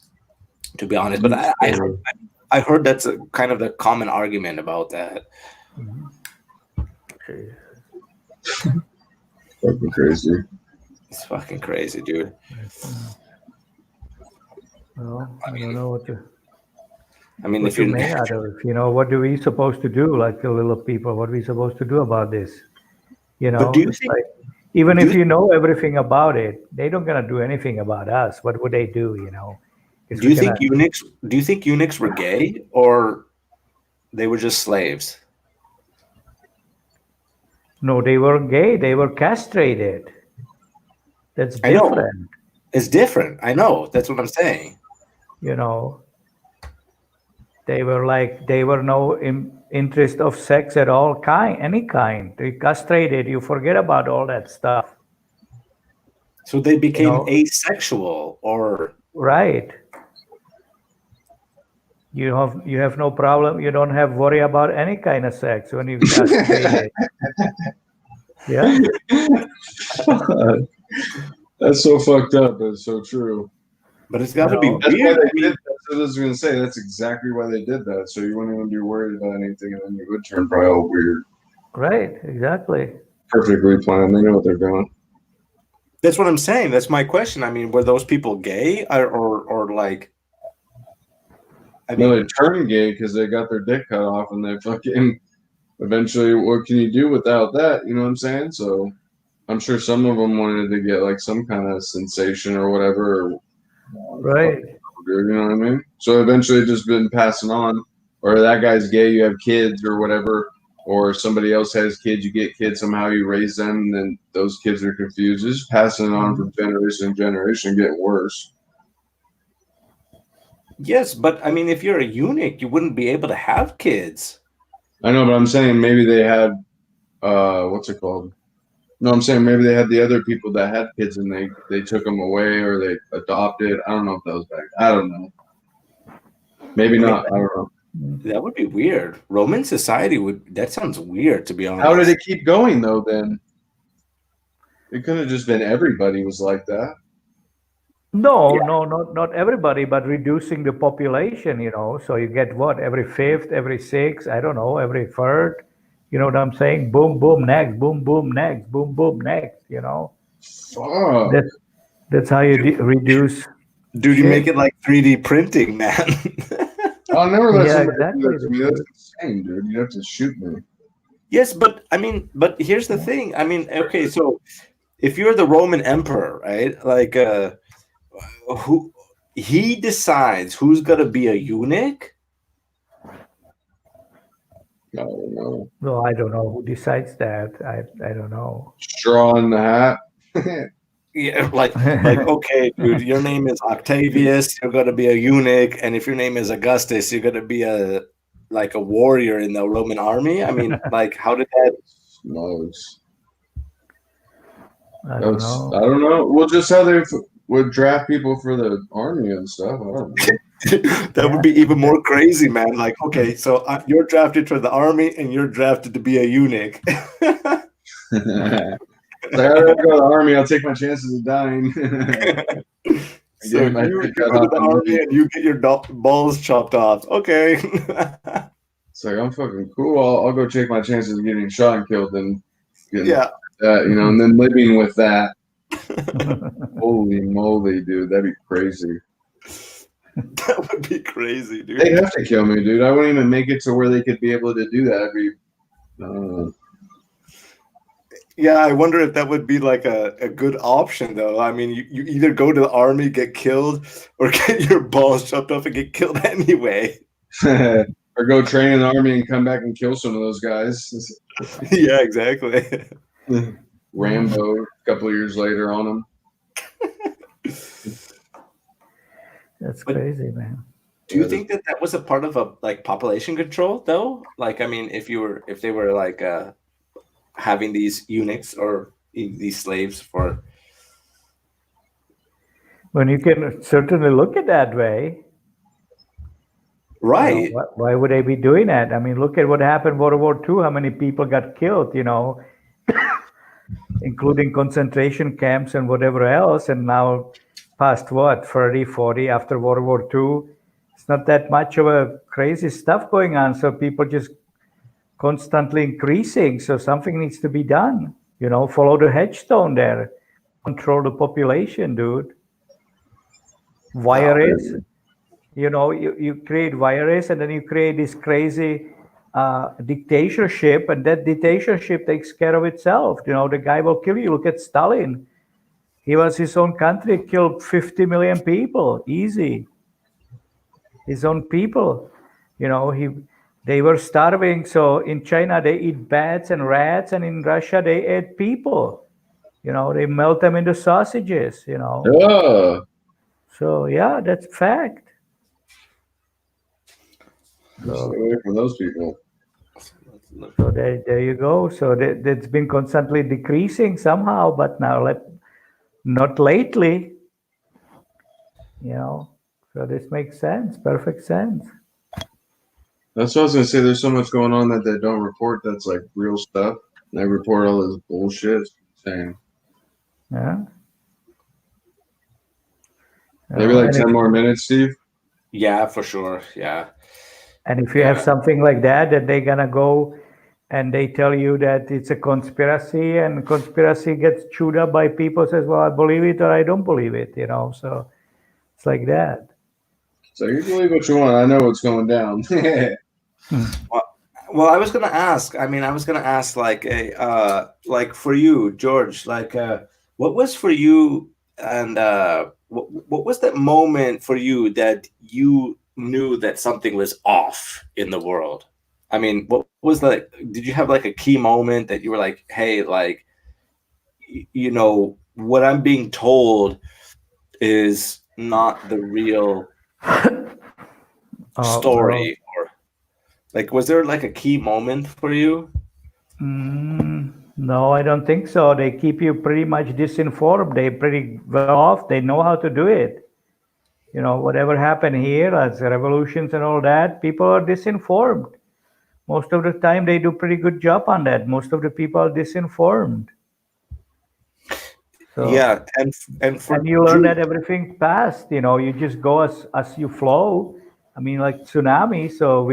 to be honest. But I heard that's a kind of the common argument about that. Okay. Fucking crazy. It's fucking crazy, dude. Well, I don't know what to. I mean, What if to you're make out of it, what are we supposed to do, like the little people? What are we supposed to do about this? But do you It's think- like, even do if you- you know everything about it, they don't gonna do anything about us. What would they do? 'Cause do you we're think gonna- eunuchs were gay, or they were just slaves? No, they weren't gay. They were castrated. That's I know. different. It's different. I know. That's what I'm saying. They were no interest of sex at all any kind. They castrated. You forget about all that stuff. So they became know- asexual, or Right. You have no problem. You don't have worry about any kind of sex when you castrated. Yeah. That's so fucked up, but it's so true. but it's got to be No. That's why weird. they did. That's what I was gonna say. That's exactly why they did that. So you wouldn't even be worried about anything, and then you would turn probably all weird. Right. Exactly. Perfectly planned. They know what they're doing. That's what I'm saying. That's my question. I mean, were those people gay, or like? I No, mean, they turned gay because they got their dick cut off, and they fucking eventually. What can you do without that? You know what I'm saying? So I'm sure some of them wanted to get like some kind of sensation or whatever. Right. You know what I mean? So eventually, it's just been passing on. Or that guy's gay, you have kids or whatever. Or somebody else has kids, you get kids, somehow you raise them, and then those kids are confused. It's just passing on from generation to generation, getting worse. yes, but I mean, if you're a eunuch, you wouldn't be able to have kids. I know, but I'm saying maybe they had, what's it called? No, I'm saying maybe they had the other people that had kids and they took them away or they adopted. I don't know if that was back. I don't know. Maybe not. I don't know. That would be weird. Roman society that sounds weird, to be honest. How did it keep going though? Then it could have just been everybody was like that. No, not everybody, but reducing the population. So you get what, every fifth, every sixth, I don't know, every third. You know what I'm saying? Boom, boom, next. Boom, boom, next. Boom, boom, next. Fuck. That's how you reduce. Dude, you Shit. make it like 3D printing, man. I'll never let Yeah, somebody do that to me. exactly. That's insane, dude. You have to shoot me. Yes, but I mean, but here's the thing. I mean, okay, so if you're the Roman emperor, right? Like, who he decides who's gonna be a eunuch? I don't know. No, I don't know who decides that. I don't know. Straw in the hat. Yeah, like okay, dude, your name is Octavius, you're gonna be a eunuch, and if your name is Augustus, you're gonna be a warrior in the Roman army. I mean, like, how did that? Smokes. I don't I know. don't know. Well, just how they would draft people for the army and stuff. I don't know. That would be even more crazy, man. Like, okay, so you're drafted for the army, and you're drafted to be a eunuch. It's like, I gotta go to the army. I'll take my chances of dying. So you go to the army and you get your balls chopped off. Okay. It's like, I'm fucking cool. I'll go take my chances of getting shot and killed and getting Yeah. that, you know, and then living with that. Holy moly, dude, that'd be crazy. That would be crazy, dude. They'd have to kill me, dude. I wouldn't even make it to where they could be able to do that. I'd be, yeah, I wonder if that would be like a good option, though. I mean, you either go to the army, get killed, or get your balls chopped off and get killed anyway. or go train in the army and come back and kill some of those guys. Yeah, exactly. Rambo a couple of years later on them. That's crazy, man. Do you think that was a part of a population control, though? Like, I mean, if they were like having these eunuchs or these slaves for. When you can certainly look at that way. Right. You know, why would they be doing that? I mean, look at what happened in World War II, how many people got killed, you know, including concentration camps and whatever else. And now past 30, 40 after World War II, it's not that much of a crazy stuff going on. So people just constantly increasing. So something needs to be done, you know, follow the headstone there, control the population, dude. Virus. You know, you create virus and then you create this crazy dictatorship, and that dictatorship takes care of itself. You know, the guy will kill you. Look at Stalin. He was his own country, killed 50 million people, easy. His own people, you know, they were starving. So in China, they eat bats and rats, and in Russia, they eat people. You know, they melt them into sausages, you know. Oh. So, yeah, that's fact. Stay away from those people. So there you go. So that's been constantly decreasing somehow, but now not lately. You know, so this makes sense, perfect sense. That's what I was gonna say. There's so much going on that they don't report. That's like real stuff. They report all this bullshit. It's insane. Yeah. Maybe like 10 more minutes, Steve. Yeah, for sure. Yeah. And if you have something like that they're gonna go and they tell you that it's a conspiracy, and conspiracy gets chewed up by people, says, well, I believe it or I don't believe it, you know. So it's like that. So you believe what you want. I know what's going down. Well, I was gonna ask. I mean, I was gonna ask like for you, George, what was for you, and what was that moment for you that you knew that something was off in the world? I mean, what was did you have like a key moment that you were like, hey, like, you know, what I'm being told is not the real story? Or like, was there like a key moment for you? No, I don't think so. They keep you pretty much disinformed. They're pretty well off. They know how to do it. You know, whatever happened here as revolutions and all that, people are disinformed. Most of the time, they do pretty good job on that. Most of the people are disinformed. So, yeah, and you learn that everything passed. You know, you just go as you flow. I mean, like tsunami. So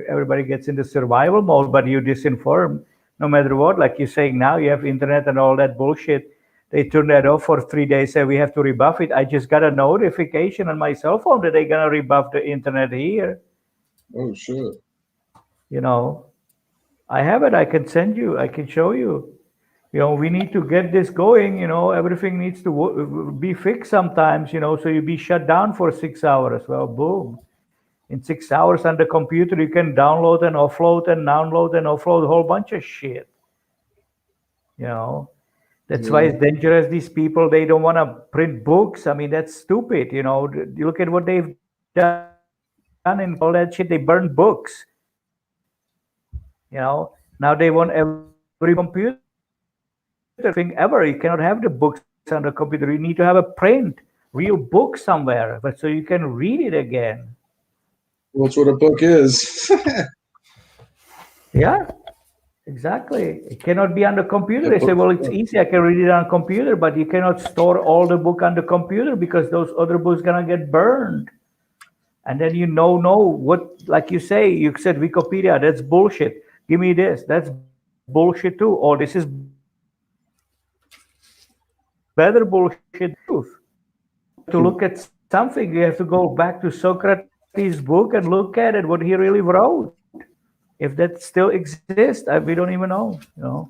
everybody gets into survival mode, but you disinformed no matter what. Like you're saying now, you have internet and all that bullshit. They turn that off for 3 days, say we have to rebuff it. I just got a notification on my cell phone that they're gonna rebuff the internet here. Oh shit. You know, I have it. I can send you. I can show you. You know, we need to get this going. You know, everything needs to be fixed sometimes. You know, so you be shut down for 6 hours. Well, boom. In 6 hours on the computer, you can download and offload and download and offload a whole bunch of shit. You know, That's why it's dangerous. These people, they don't want to print books. I mean, that's stupid. You know, you look at what they've done in all that shit. They burn books. You know, now they want every computer thing ever. You cannot have the books on the computer. You need to have a print, real book somewhere, but so you can read it again. Well, that's what a book is. Yeah, exactly. It cannot be on the computer. Yeah, They say, books well, are it's book. easy. I can read it on a computer, but you cannot store all the book on the computer because those other books gonna get burned. And then you know what, like you say, you said Wikipedia, that's bullshit. Give me this, that's bullshit too. Or this is better bullshit than the truth. To look at something, you have to go back to Socrates' book and look at it, what he really wrote. If that still exists, we don't even know. You know,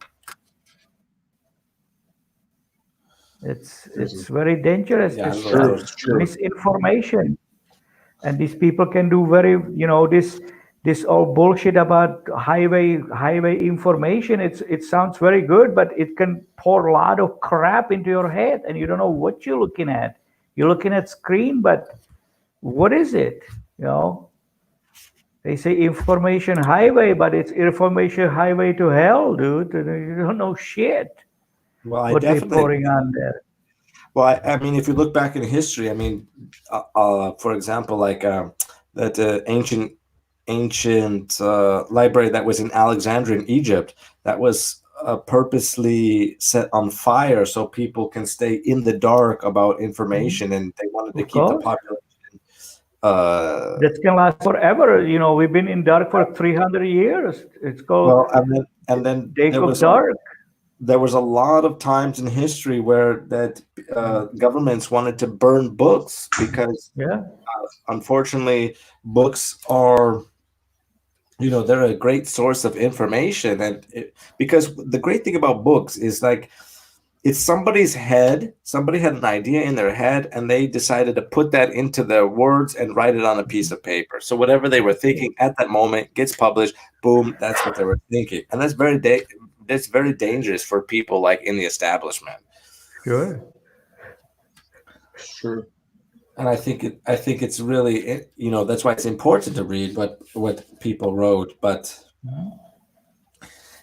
it's very dangerous. Yeah, This no, It's true. misinformation, and these people can do very, you know, this all bullshit about highway information. It sounds very good, but it can pour a lot of crap into your head, and you don't know what you're looking at. You're looking at screen, but what is it? You know, they say information highway, but it's information highway to hell, dude. You don't know shit well, I what they're definitely. pouring on there. Well, I mean, if you look back in history, I mean, for example, like that ancient library that was in Alexandria in Egypt, that was purposely set on fire so people can stay in the dark about information, and they wanted to Of keep the course. population. That can last forever. You know, we've been in dark for 300 years. It's called Well, and then Day there of was Dark. there was a lot of times in history where that governments wanted to burn books because Yeah, unfortunately books are, you know, they're a great source of information, and because the great thing about books is like it's somebody's head, somebody had an idea in their head and they decided to put that into their words and write it on a piece of paper, so whatever they were thinking at that moment gets published. Boom, that's what they were thinking, and that's very dangerous for people like in the establishment. sure. It's true. And I think it's really, you know, that's why it's important to read what people wrote. But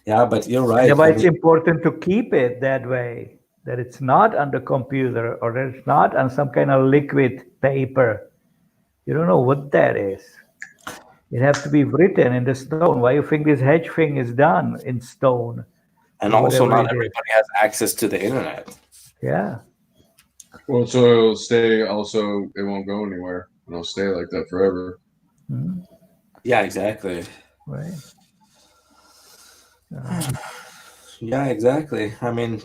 yeah, but you're right. That's why I it's mean, important to keep it that way, that it's not on the computer or that it's not on some kind of liquid paper. You don't know what that is. It has to be written in the stone. Why you think this hedge thing is done in stone? and Or also whatever not it is. everybody has access to the internet. Yeah. Well, so it'll stay. Also, it won't go anywhere. It'll stay like that forever. Mhm. Yeah, exactly. Right. Yeah, exactly. I mean,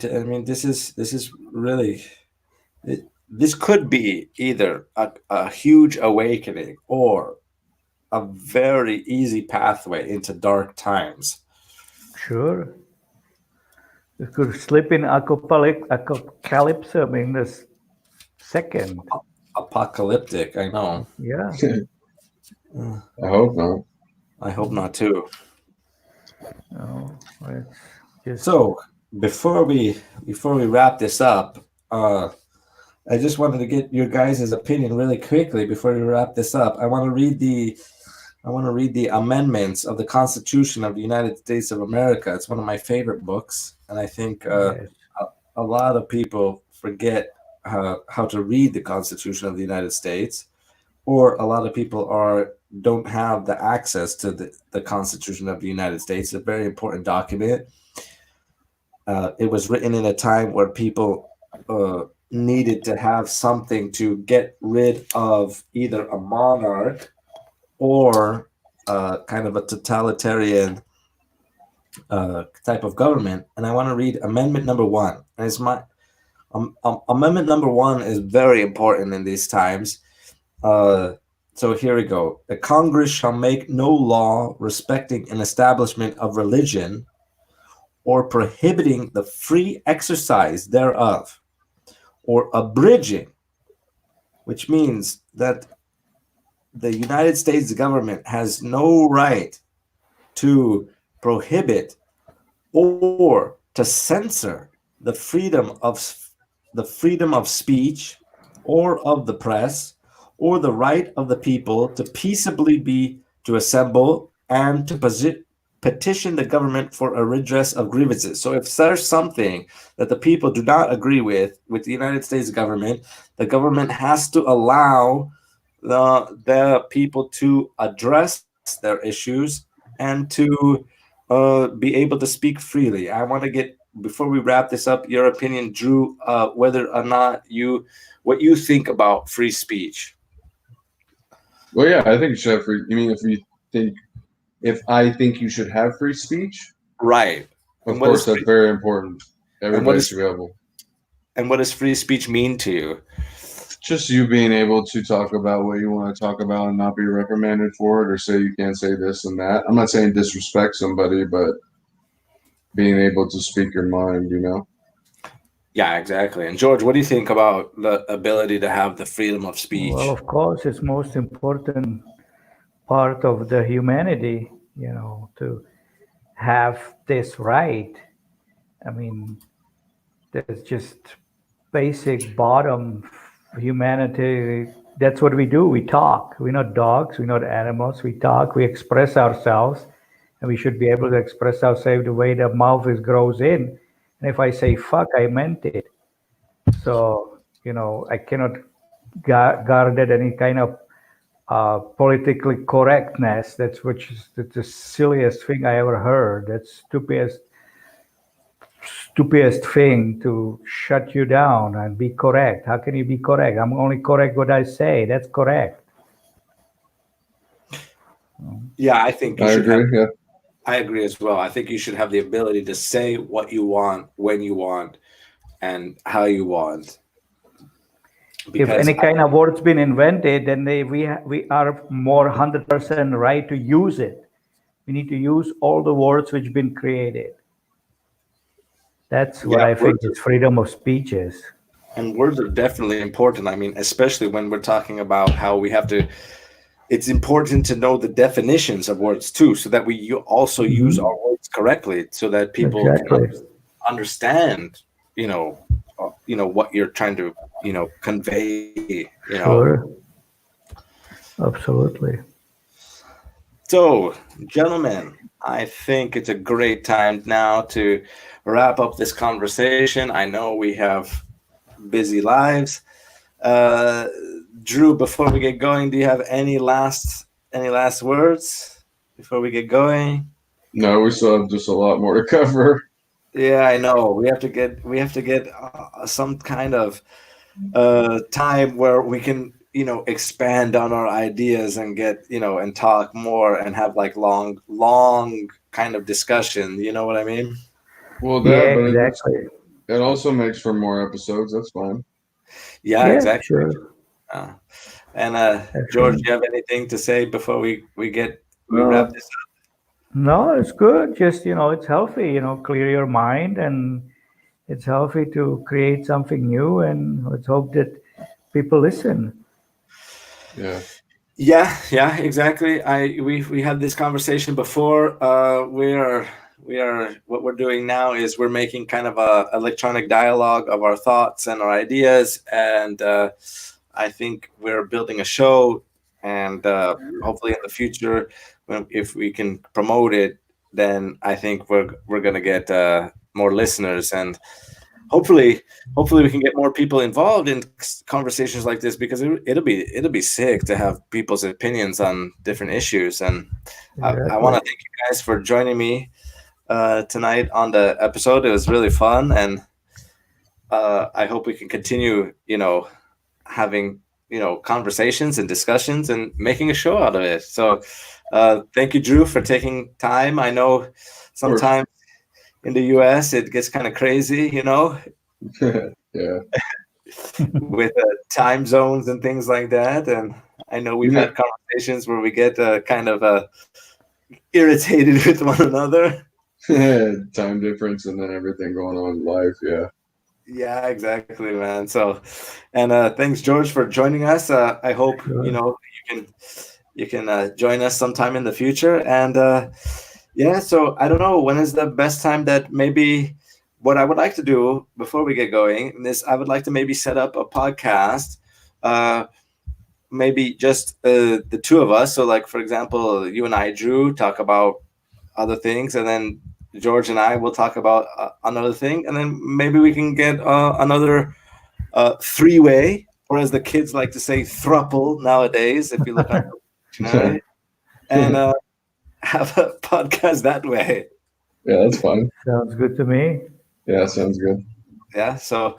this is really this could be either a huge awakening or a very easy pathway into dark times. Sure. It could slip in apocalypse. I mean, this second. Apocalyptic, I know. Yeah. I hope not. I hope not too. No, it's just So before we wrap this up, I just wanted to get your guys' opinion really quickly before we wrap this up. I want to read the amendments of the Constitution of the United States of America. It's one of my favorite books, and I think yes. a lot of people forget how to read the Constitution of the United States, or a lot of people don't have the access to the Constitution of the United States. It's a very important document. It was written in a time where people needed to have something to get rid of either a monarch or kind of a totalitarian type of government. And I want to read Amendment number 1. And it's my Amendment number 1 is very important in these times. So here we go. The Congress shall make no law respecting an establishment of religion or prohibiting the free exercise thereof, or abridging, which means that the United States government has no right to prohibit or to censor the freedom of speech or of the press or the right of the people to peaceably be to assemble and to petition the government for a redress of grievances. So if there's something that the people do not agree with the United States government, the government has to allow the people to address their issues and to be able to speak freely. I want to get, before we wrap this up, your opinion, Drew, whether or not what you think about free speech. Well, yeah, I think you should have free. You mean if I think you should have free speech? Right. Of course, that's very important. Everybody should be able. And what does free speech mean to you? Just you being able to talk about what you want to talk about and not be reprimanded for it, or say you can't say this and that. I'm not saying disrespect somebody, but being able to speak your mind, you know? Yeah, exactly. And George, what do you think about the ability to have the freedom of speech? Well, of course, it's most important part of the humanity, you know, to have this right. I mean, that's just basic bottom humanity. That's what we do. We talk. We're not dogs. We're not animals. We talk. We express ourselves, and we should be able to express ourselves the way the mouth grows in. And if I say fuck, I meant it. So, you know, I cannot guard any kind of politically correctness. That's the silliest thing I ever heard. That's stupidest thing, to shut you down and be correct. How can you be correct? I'm only correct what I say. That's correct. Yeah, I think I agree. I agree as well. I think you should have the ability to say what you want, when you want, and how you want. If any kind of word's been invented, then we are more 100% right to use it. We need to use all the words which have been created. That's what I think is freedom of speech is. And words are definitely important. I mean, especially when we're talking about how we have to, it's important to know the definitions of words too, so that we also use our words correctly, so that people can understand, you know, what you're trying to, convey, Sure. Absolutely. So, gentlemen, I think it's a great time now to wrap up this conversation. I know we have busy lives. Drew, before we get going, do you have any last words before we get going? No, we still have just a lot more to cover. Yeah, I know. We have to get some kind of time where we can, expand on our ideas and get, and talk more and have like long kind of discussion. You know what I mean? Well, exactly. It also makes for more episodes. That's fine. Yeah, exactly. Sure. And George, do you have anything to say before we wrap this up? No, it's good. Just, it's healthy, clear your mind, and it's healthy to create something new, and let's hope that people listen. Yeah, exactly. We had this conversation before. What we're doing now is we're making kind of a electronic dialogue of our thoughts and our ideas, and I think we're building a show, and hopefully in the future, if we can promote it, then I think we're gonna get more listeners, and hopefully we can get more people involved in conversations like this, because it'll be sick to have people's opinions on different issues. And I want to thank you guys for joining me tonight on the episode. It was really fun, and I hope we can continue, having, conversations and discussions and making a show out of it. So thank you, Drew, for taking time. I know sometimes in the US it gets kind of crazy, Yeah. with time zones and things like that. And I know we've had conversations where we get kind of irritated with one another. Time difference and then everything going on in life. Yeah, exactly, man. So, and thanks, George, for joining us. I hope you can join us sometime in the future. And so I don't know, when is the best time that maybe what I would like to do before we get going is I would like to maybe set up a podcast, maybe just the two of us. So, like for example, you and I, Drew, talk about other things, and then George and I will talk about another thing, and then maybe we can get another three-way, or as the kids like to say, thruple nowadays. If you look on the dictionary, and have a podcast that way. Yeah, that's fine. Sounds good to me. Yeah, sounds good. Yeah. So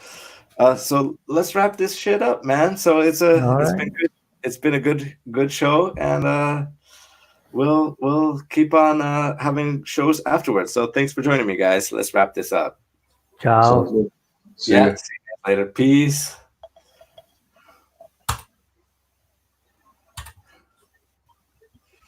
let's wrap this shit up, man. So it's been good. It's been a good show, and we'll keep on having shows afterwards. So thanks for joining me, guys. Let's wrap this up. Ciao. Sounds good. See ya. See you later. Peace.